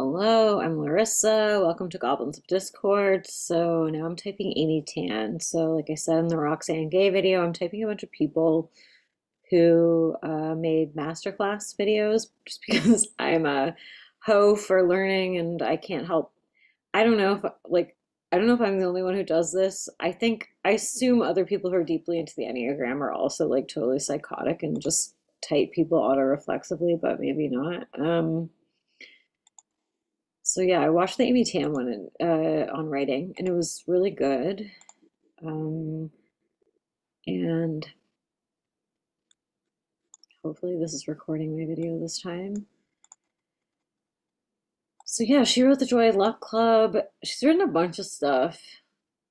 Hello, I'm Larissa. Welcome to Goblins of Discord. So now I'm typing Amy Tan. So, like I said in the Roxanne Gay video, I'm typing a bunch of people who made masterclass videos just because I'm a hoe for learning and I can't help. I don't know if I don't know if I'm the only one who does this. I assume other people who are deeply into the Enneagram are also like totally psychotic and just type people auto-reflexively, but maybe not. So yeah, I watched the Amy Tam one on writing, and it was really good. Um, and hopefully this is recording my video this time. So yeah, she wrote the Joy Luck Club. She's written a bunch of stuff.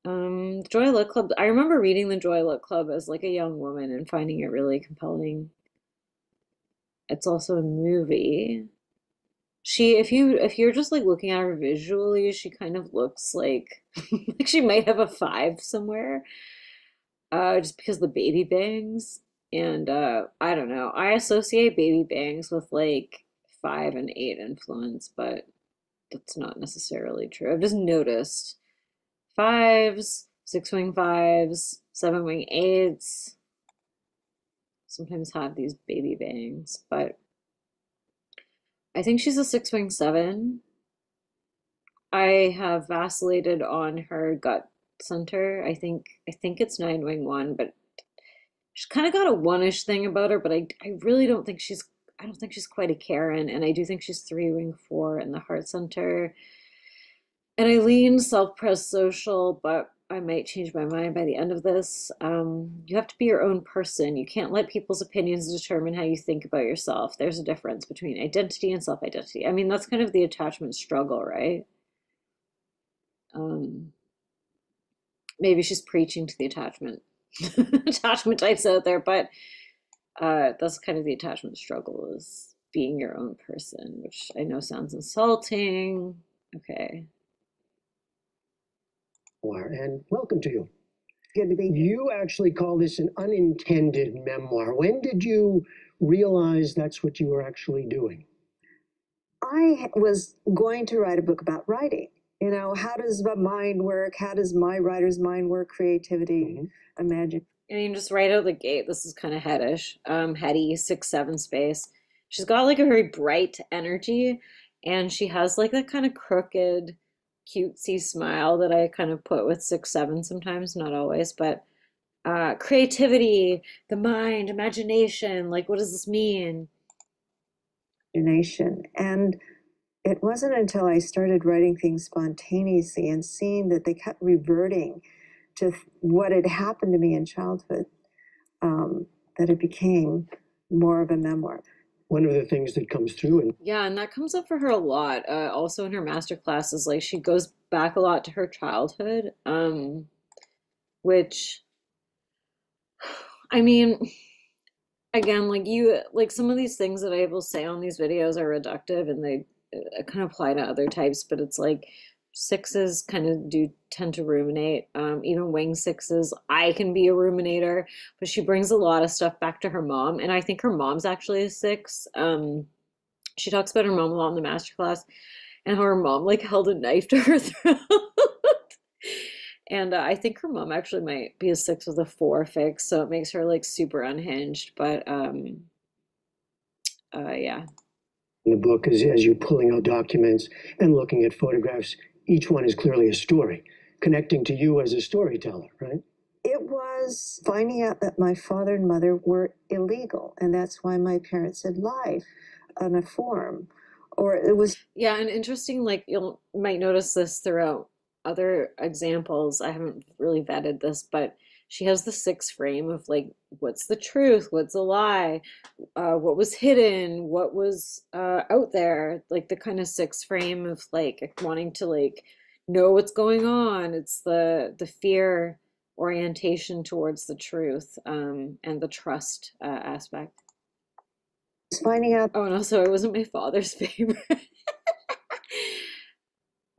The Joy Luck Club. I remember reading the Joy Luck Club as like a young woman and finding it really compelling. It's also a movie. If you're just like looking at her visually, she kind of looks like like she might have a five somewhere. Just because the baby bangs. And I don't know. I associate baby bangs with like five and eight influence, but that's not necessarily true. I've just noticed fives, six wing fives, seven wing eights sometimes have these baby bangs, but I think she's a six wing seven. I have vacillated on her gut center. I think it's nine wing one, but she's kind of got a one-ish thing about her, but I really don't think she's I don't think she's quite a Karen, and I do think she's three wing four in the heart center. And I lean self-pres social, but I might change my mind by the end of this. You have to be your own person. You can't let people's opinions determine how you think about yourself. There's a difference between identity and self-identity. I mean, that's kind of the attachment struggle, right? Um, Maybe she's preaching to the attachment attachment types out there, but that's kind of the attachment struggle is being your own person, which I know sounds insulting. Okay. And welcome to you. Good to be here. You actually call this an unintended memoir. When did you realize that's what you were actually doing? I was going to write a book about writing. You know, how does the mind work? How does my writer's mind work? Creativity, imagine. And you can just right out the gate, this is kind of headish, heady, 6-7 space. She's got like a very bright energy, and she has like that kind of crooked, cutesy smile that I kind of put with 6-7 sometimes, not always, but creativity, the mind, imagination, like what does this mean? Imagination. And it wasn't until I started writing things spontaneously and seeing that they kept reverting to what had happened to me in childhood that it became more of a memoir. One of the things that comes through, and Yeah, and that comes up for her a lot. Also in her master classes, like she goes back a lot to her childhood, which I mean, again, like some of these things that I will say on these videos are reductive and they kind of apply to other types, but it's like sixes kind of do tend to ruminate. Even wing sixes, I can be a ruminator, but she brings a lot of stuff back to her mom, and I think her mom's actually a six. She talks about her mom a lot in the masterclass, and how her mom like held a knife to her throat. And I think her mom actually might be a six with a four fix, so it makes her like super unhinged. But yeah. in the book, as you're pulling out documents and looking at photographs, each one is clearly a story, connecting to you as a storyteller, right? It was finding out that my father and mother were illegal, and that's why my parents had lied on a form. Or it was Yeah, and interesting, like you might notice this throughout other examples. I haven't really vetted this, but she has the six frame of like, what's the truth? What's a lie? What was hidden? What was out there? Like the kind of six frame of like wanting to like know what's going on. It's the fear orientation towards the truth, and the trust aspect. finding out. Oh, and also it wasn't my father's favorite.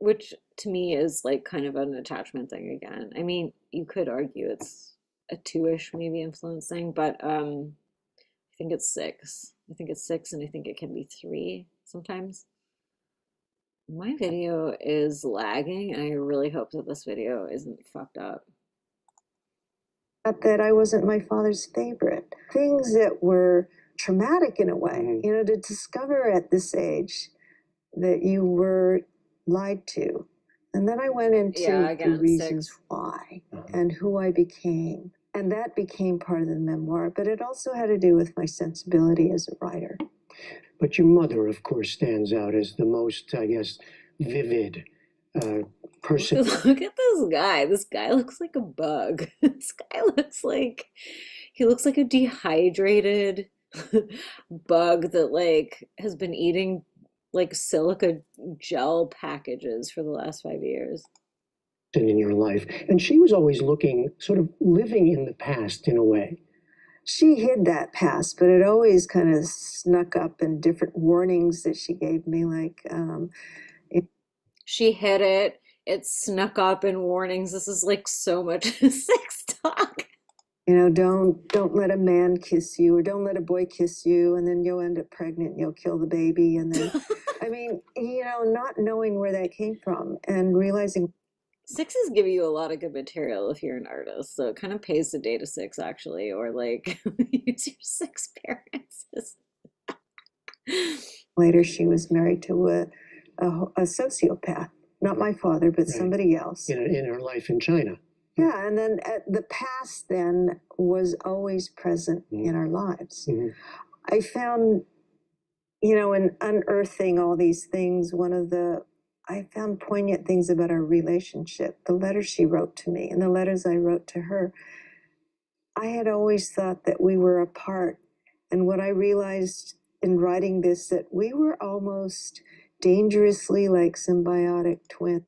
Which to me is like kind of an attachment thing again. I mean, you could argue it's a two-ish maybe influence thing, but I think it's six. I think it's six, and I think it can be three sometimes. My video is lagging, and I really hope that this video isn't fucked up. That I wasn't my father's favorite. Things that were traumatic in a way, you know, to discover at this age that you were lied to. And then I went Yeah, into the again, reasons six. why and who I became. And that became part of the memoir, but it also had to do with my sensibility as a writer. But your mother, of course, stands out as the most, I guess, vivid person. Look at this guy. This guy looks like a bug. This guy looks like he looks like a dehydrated bug that like has been eating like silica gel packages for the last 5 years. In your life. And she was always looking, sort of living in the past in a way. She hid that past, but it always kind of snuck up in different warnings that she gave me, like, She hid it. It snuck up in warnings. This is like so much sex talk. you know, don't let a man kiss you, or don't let a boy kiss you, and then you'll end up pregnant and you'll kill the baby. And then, I mean, you know, not knowing where that came from and realizing Sixes give you a lot of good material if you're an artist, so it kind of pays to date a six actually, or like use your six parents. later she was married to a sociopath, not my father, but Right. somebody else. In her life in China. Yeah, and then the past then was always present in our lives. I found, you know, in unearthing all these things, I found poignant things about our relationship, the letters she wrote to me and the letters I wrote to her. I had always thought that we were apart. And what I realized in writing this, that we were almost dangerously like symbiotic twins.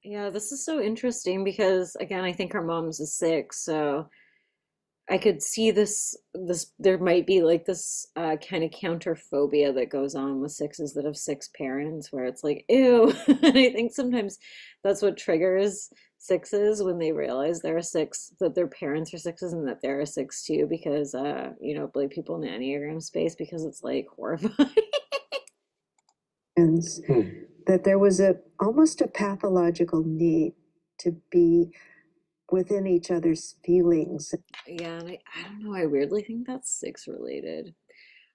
Yeah, this is so interesting because again, I think her mom's a six, so I could see this there might be like this kind of counter phobia that goes on with sixes that have six parents where it's like, ew. And I think sometimes that's what triggers sixes when they realize they're a six, that their parents are sixes and that they're a six too, because believe people in the Enneagram space because it's like horrifying. That there was almost a pathological need to be within each other's feelings. Yeah, and I don't know, I weirdly think that's six related.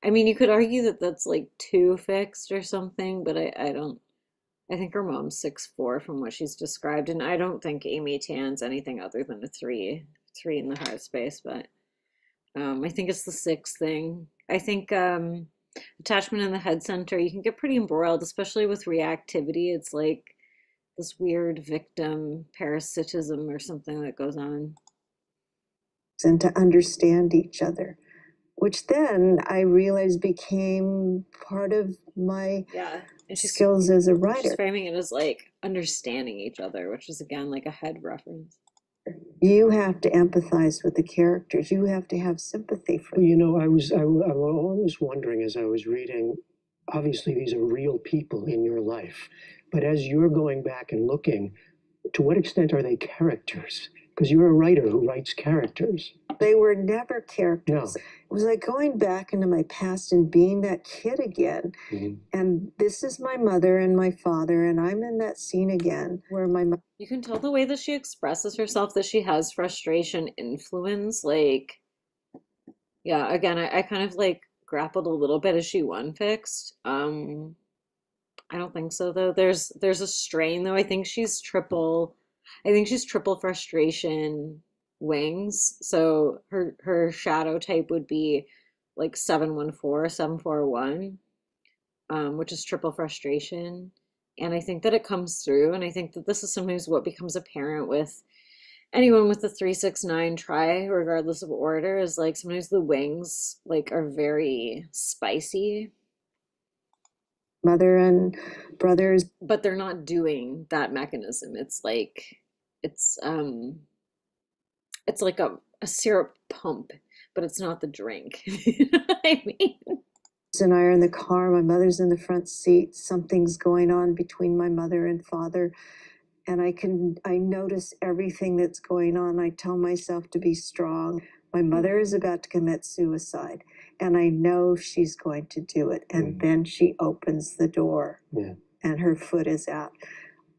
I mean, you could argue that that's like too fixed or something, but I don't. I think her mom's 6'4" from what she's described, and I don't think Amy Tan's anything other than a three in the heart space. But I think it's the six thing. I think attachment in the head center, you can get pretty embroiled, especially with reactivity. It's like this weird victim parasitism or something that goes on. And to understand each other, which then I realized became part of my Yeah, and skills as a she's writer. framing it as like understanding each other, which is again like a head reference. You have to empathize with the characters. You have to have sympathy for them. You know, I was always wondering as I was reading, obviously these are real people in your life, but as you're going back and looking, to what extent are they characters? Because you're a writer who writes characters. They were never characters. No. It was like going back into my past and being that kid again. And this is my mother and my father, and I'm in that scene again where my mother. You can tell the way that she expresses herself that she has frustration influence. Like, yeah, again, I kind of like grappled a little bit. Is she one fixed? I don't think so though. There's a strain though. I think she's triple frustration wings. So her shadow type would be like 714, 741, which is triple frustration. And I think that it comes through, and I think that this is sometimes what becomes apparent with anyone with the 369 try, regardless of order, is like sometimes the wings like are very spicy, Mother and brothers. but they're not doing that mechanism. It's um it's like a syrup pump, but it's not the drink. You know what I mean? And I are in the car. My mother's in the front seat. Something's going on between my mother and father. And I notice everything that's going on. I tell myself to be strong. My mother is about to commit suicide, and I know she's going to do it. And then she opens the door. Yeah. and her foot is out.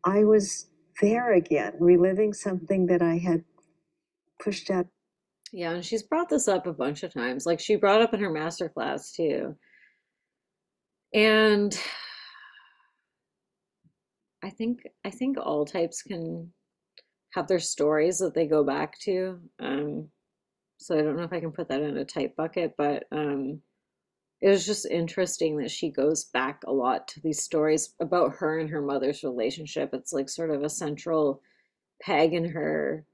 I was there again, reliving something that I had pushed out. Yeah, and she's brought this up a bunch of times. Like she brought up in her master class too. And I think all types can have their stories that they go back to. So I don't know if I can put that in a type bucket, but it was just interesting that she goes back a lot to these stories about her and her mother's relationship. It's like sort of a central peg in her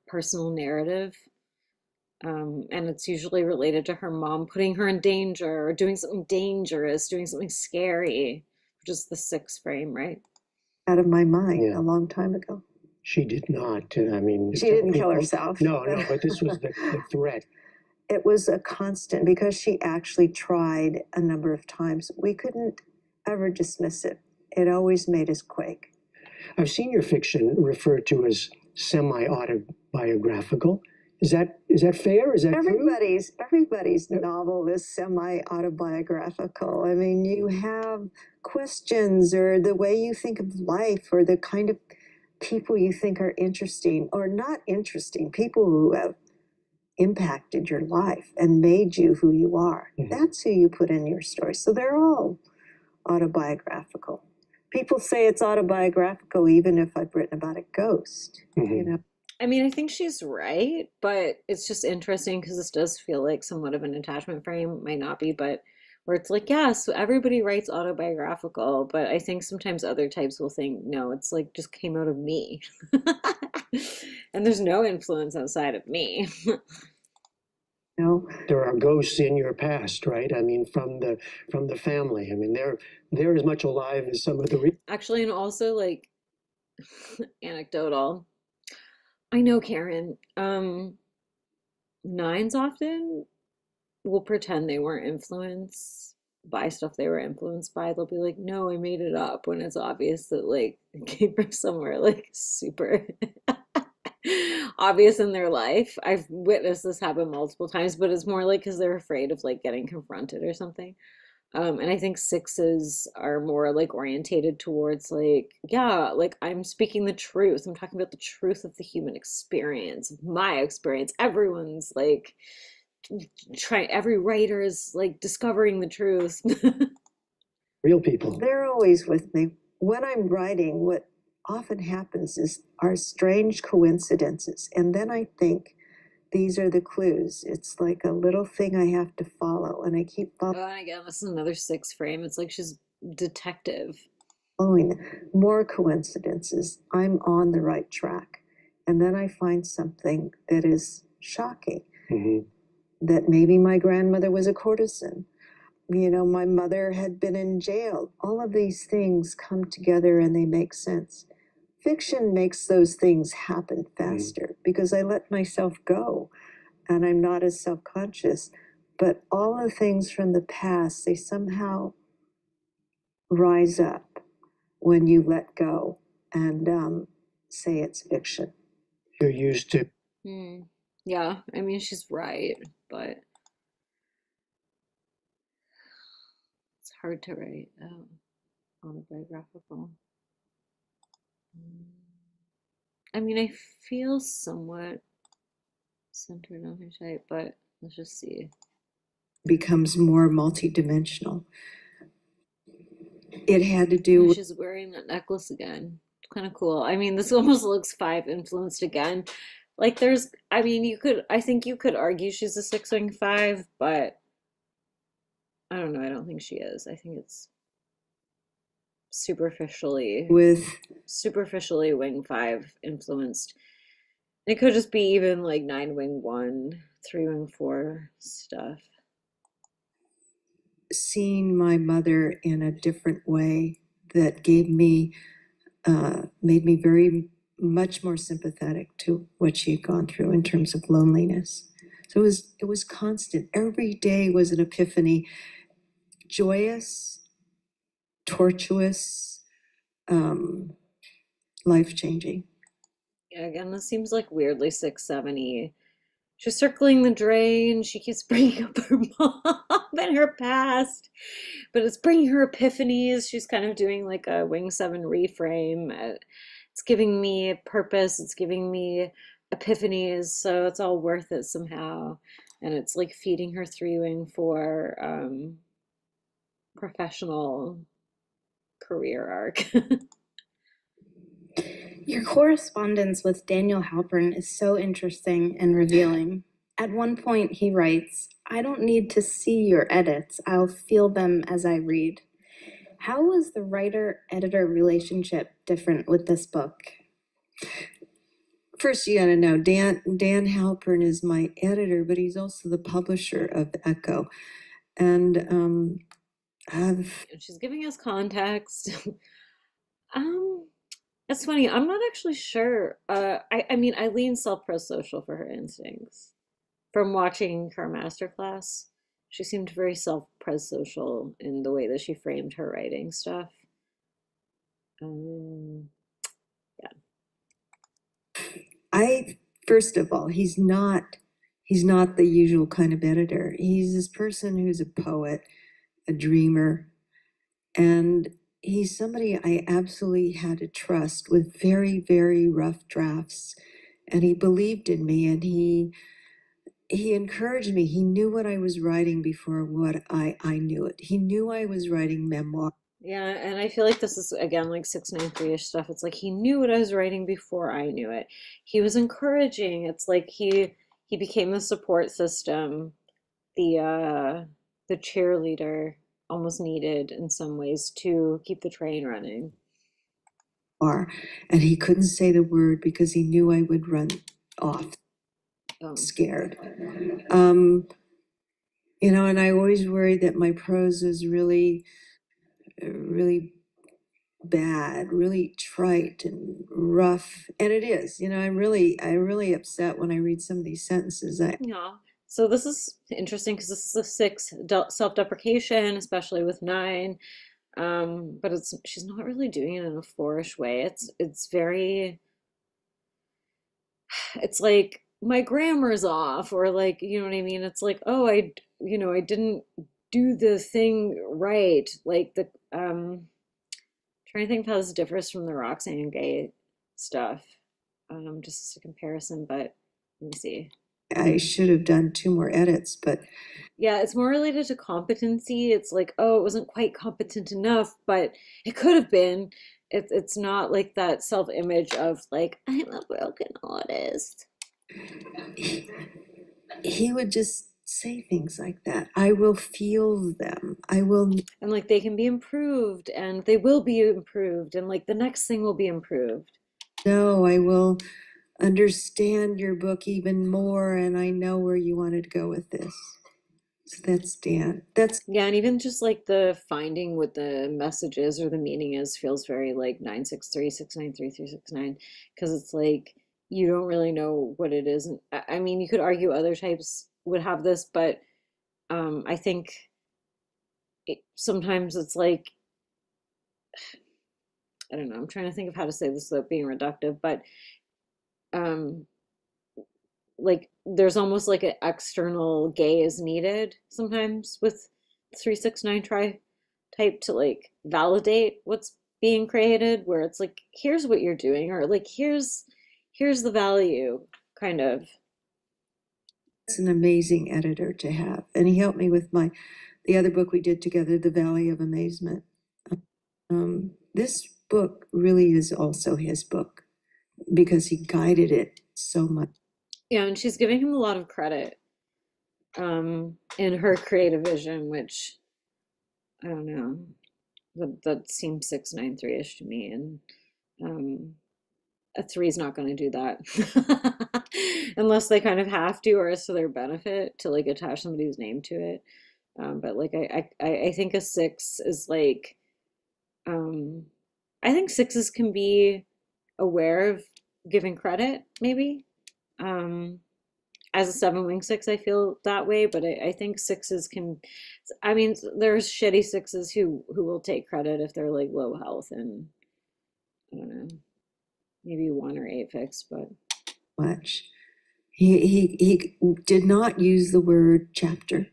personal narrative. And it's usually related to her mom putting her in danger or doing something dangerous, doing something scary, which is the sixth frame, right? Out of my mind Yeah. a long time ago. She did not. I mean, She didn't kill herself. No, no, but this was the threat. It was a constant because she actually tried a number of times. We couldn't ever dismiss it. It always made us quake. I've seen your fiction referred to as semi-autobiographical. Is that fair? Is that Everybody's novel is semi-autobiographical. I mean, you have questions or the way you think of life or the kind of people you think are interesting or not interesting, people who have impacted your life and made you who you are. Mm-hmm. That's who you put in your story. So they're all autobiographical. People say it's autobiographical even if I've written about a ghost, Mm-hmm. you know. I mean, I think she's right, but it's just interesting because this does feel like somewhat of an attachment frame. Might not be, but where it's like, yeah, so everybody writes autobiographical, but I think sometimes other types will think, no, it's like just came out of me. And there's no influence outside of me. No. There are ghosts in your past, right? I mean, from the family. I mean, they're as much alive as some of the Actually, and also like anecdotal. I know Karen. Nines often will pretend they weren't influenced by stuff they were influenced by. They'll be like, no, I made it up when it's obvious that like it came from somewhere like super obvious in their life. I've witnessed this happen multiple times, but it's more like because they're afraid of like getting confronted or something. And I think sixes are more like orientated towards like, yeah, like I'm speaking the truth. I'm talking about the truth of the human experience, my experience. Everyone's like every writer is like discovering the truth. real people. They're always with me. When I'm writing, what often happens are strange coincidences. And then I think these are the clues. It's like a little thing I have to follow. And I keep Oh, and again, this is another six frame. It's like she's detective. following more coincidences. I'm on the right track. And then I find something that is shocking. Mm-hmm. That maybe my grandmother was a courtesan. You know, my mother had been in jail. All of these things come together and they make sense. Fiction makes those things happen faster because I let myself go and I'm not as self-conscious. But all the things from the past, they somehow rise up when you let go and say it's fiction. You're used to. Yeah, I mean, she's right, but it's hard to write autobiographical. I mean, I feel somewhat centered on her type, but let's just see. Becomes more multidimensional. It had to do with. She's wearing that necklace again. It's kind of cool. I mean, this almost looks five influenced again. Like there's, I mean, I think you could argue she's a six wing five, but I don't know. I don't think she is. I think it's superficially wing five influenced. It could just be even like nine wing one, three wing four stuff. Seeing my mother in a different way that made me very much more sympathetic to what she had gone through in terms of loneliness. So it was constant. Every day was an epiphany, joyous, tortuous, life changing. Yeah, again, this seems like weirdly 670. she's circling the drain. She keeps bringing up her mom and her past, but it's bringing her epiphanies. She's kind of doing like a Wing 7 reframe. It's giving me purpose. It's giving me epiphanies. So it's all worth it somehow. And it's like feeding her 3 Wing for professional career arc. Your correspondence with Daniel Halpern is so interesting and revealing. At one point, he writes, "I don't need to see your edits, I'll feel them as I read." How was the writer editor relationship different with this book? First, you got to know Dan Halpern is my editor, but he's also the publisher of Echo, and She's giving us context. um, it's funny. I'm not actually sure. I mean, I lean self-pro-social for her instincts. From watching her masterclass, she seemed very self-pres-social in the way that she framed her writing stuff. Um, yeah. I first of all, he's not the usual kind of editor. He's this person who's a poet, a dreamer, and he's somebody I absolutely had to trust with very, very rough drafts. And he believed in me, and he encouraged me. He knew what I was writing before what I knew it. He knew I was writing memoir. Yeah, and I feel like this is again like 693-ish stuff. It's like he knew what I was writing before I knew it. He was encouraging. It's like he became the support system, the cheerleader almost needed in some ways to keep the train running. And he couldn't say the word because he knew I would run off Um, scared. And I always worried that my prose is really, really bad, really trite and rough. And it is. I'm really upset when I read some of these sentences. yeah. So this is interesting because this is a 6 self-deprecation, especially with 9. But she's not really doing it in a 4-ish way. It's very it's like my grammar's off, or like, you know what I mean? It's like, oh, I didn't do the thing right. Like the trying to think of how this differs from the Roxane Gay stuff. Just as a comparison, but let me see. I should have done 2 more edits, but Yeah, it's more related to competency. It's like, oh, it wasn't quite competent enough, but it could have been. It's not like that self-image of like, I'm a broken artist. he would just say things like that. I will feel them. I will. And like they can be improved and they will be improved and like the next thing will be improved. No, I will understand your book even more, and I know where you wanted to go with this. So that's Dan. That's Yeah, and even just like the finding what the message is or the meaning is feels very like 963, 693, 369, because it's like you don't really know what it is. And I mean, you could argue other types would have this, but I think sometimes it's like, I don't know, I'm trying to think of how to say this without being reductive, but um, like there's almost like an external gaze needed sometimes with 369 try type to like validate what's being created, where it's like here's what you're doing, or like here's the value, kind of. an amazing editor to have, and he helped me with the other book we did together, The Valley of Amazement. This book really is also his book because he guided it so much. Yeah, and she's giving him a lot of credit in her creative vision, which I don't know, that seems 693-ish to me. And um a 3 is not going to do that unless they kind of have to, or it's to their benefit to like attach somebody's name to it. But like I think a 6 is like um I think 6s can be aware of giving credit, maybe. um as a 7 wing 6, I feel that way, but I think 6s can. I mean, there's shitty 6s who will take credit if they're like low health, and I don't know, maybe 1 or 8 fix, but Much. He did not use the word chapter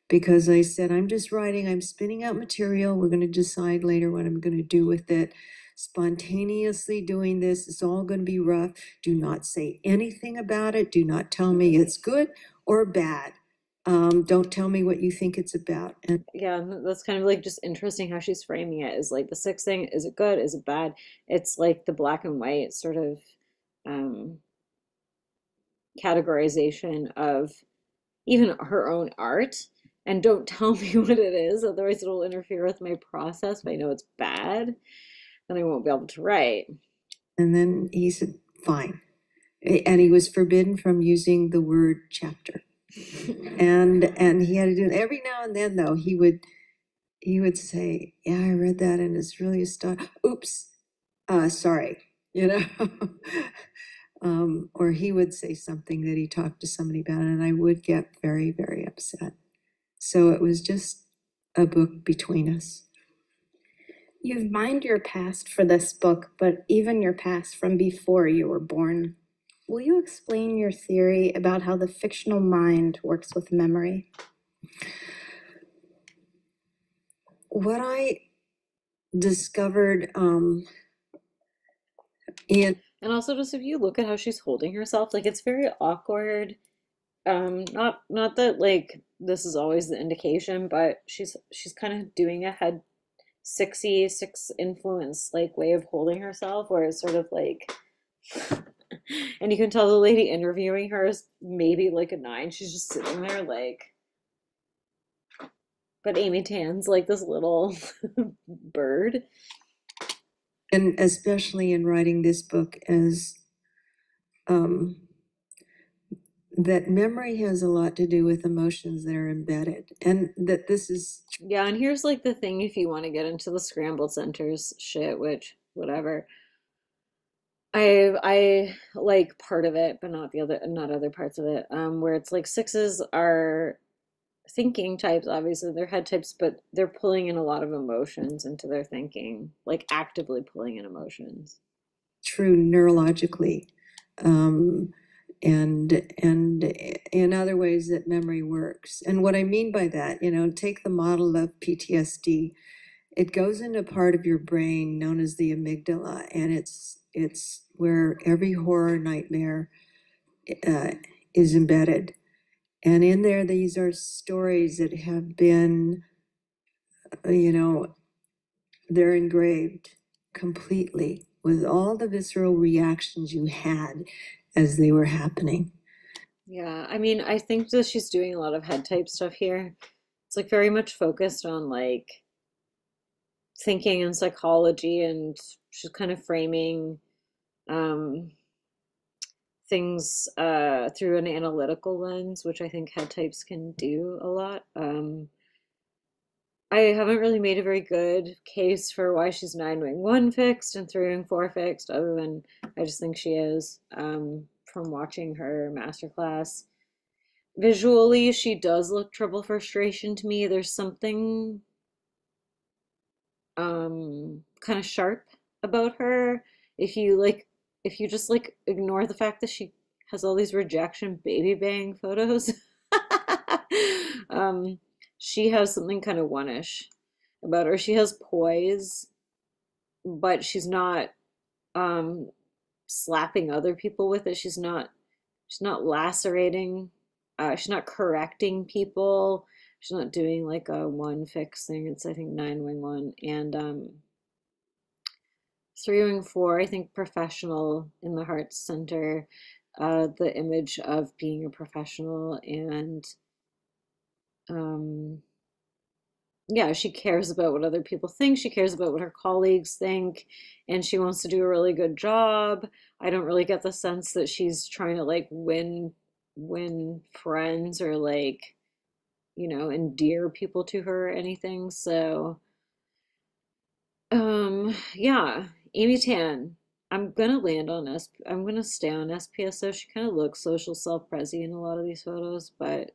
because I said, I'm just writing, I'm spinning out material. We're going to decide later what I'm going to do with it. Spontaneously doing this is all going to be rough. Do not say anything about it. Do not tell me it's good or bad. Don't tell me what you think it's about. And Yeah, and that's kind of like just interesting how she's framing it is like the sixth thing, is it good? Is it bad? It's like the black and white sort of um categorization of even her own art. And don't tell me what it is, otherwise it'll interfere with my process. If I know it's bad, then I won't be able to write. and then he said, fine. And he was forbidden from using the word chapter. And he had to do it every now and then though he would say, yeah, I read that and it's really a start. Oops, sorry, you know. Or he would say something that he talked to somebody about, and I would get very, very upset. So it was just a book between us. You've mined your past for this book, but even your past from before you were born. Will you explain your theory about how the fictional mind works with memory? What I discovered in And also just if you look at how she's holding herself, like it's very awkward. Not that like this is always the indication, but she's kind of doing a head 66 influence like way of holding herself where it's sort of like and you can tell the lady interviewing her is maybe like a nine. She's just sitting there like, but Amy Tan's like this little bird. and especially in writing this book as um that memory has a lot to do with emotions that are embedded, and that this is Yeah, and here's like the thing if you want to get into the scrambled centers shit, which whatever. I like part of it, but not other parts of it. Where it's like sixes are thinking types, obviously they're head types, but they're pulling in a lot of emotions into their thinking, like actively pulling in emotions. true neurologically, um, and in other ways that memory works. And what I mean by that, take the model of PTSD. It goes into part of your brain known as the amygdala, and it's where every horror nightmare uh, is embedded. And in there, these are stories that have been, you know, they're engraved completely with all the visceral reactions you had as they were happening. Yeah, I mean, I think that she's doing a lot of head type stuff here. It's like very much focused on like thinking and psychology, and she's kind of framing um, things through an analytical lens, which I think head types can do a lot. I haven't really made a very good case for why she's nine wing one fixed and three wing four fixed, other than I just think she is from watching her masterclass. Visually, she does look trouble frustration to me. There's something kind of sharp about her. If you just like ignore the fact that she has all these rejection baby bang photos, um, she has something kind of one-ish about her. She has poise, but she's not um slapping other people with it. She's not lacerating. She's not correcting people. She's not doing like a one fix thing. It's I think nine wing one and three wing four. I think professional in the heart center. The image of being a professional and um, yeah, she cares about what other people think. She cares about what her colleagues think, and she wants to do a really good job. I don't really get the sense that she's trying to like win friends or like, endear people to her or anything. So, yeah, Amy Tan. I'm gonna stay on SPSO. She kind of looks social self-prezi in a lot of these photos, but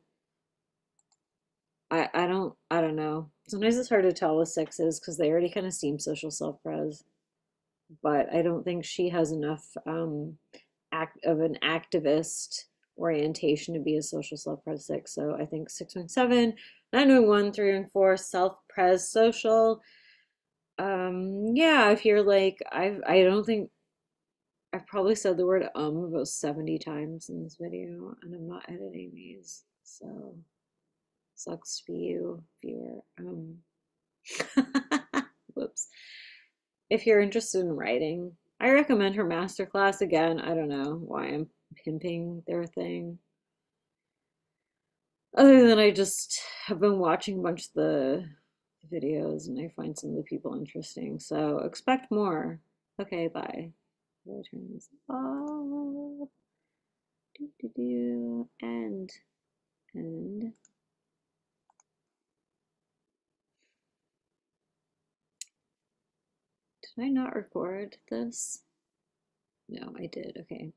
I don't know. Sometimes it's hard to tell with sixes because they already kind of seem social self-pres, but I don't think she has enough act of an activist orientation to be a social self-pres 6. So I think 6.7, 9.1, 3 and 4, self-pres social. Yeah, if you're like, I don't think I've probably said the word about 70 times in this video, and I'm not editing these, so sucks to be you, viewer. Whoops. If you're interested in writing, I recommend her masterclass again. I don't know why I'm pimping their thing. Other than I just have been watching a bunch of the videos and I find some of the people interesting. So expect more. Okay, bye. I'll turn this off. Do, do, do. And. Did I not record this? No, I did. Okay.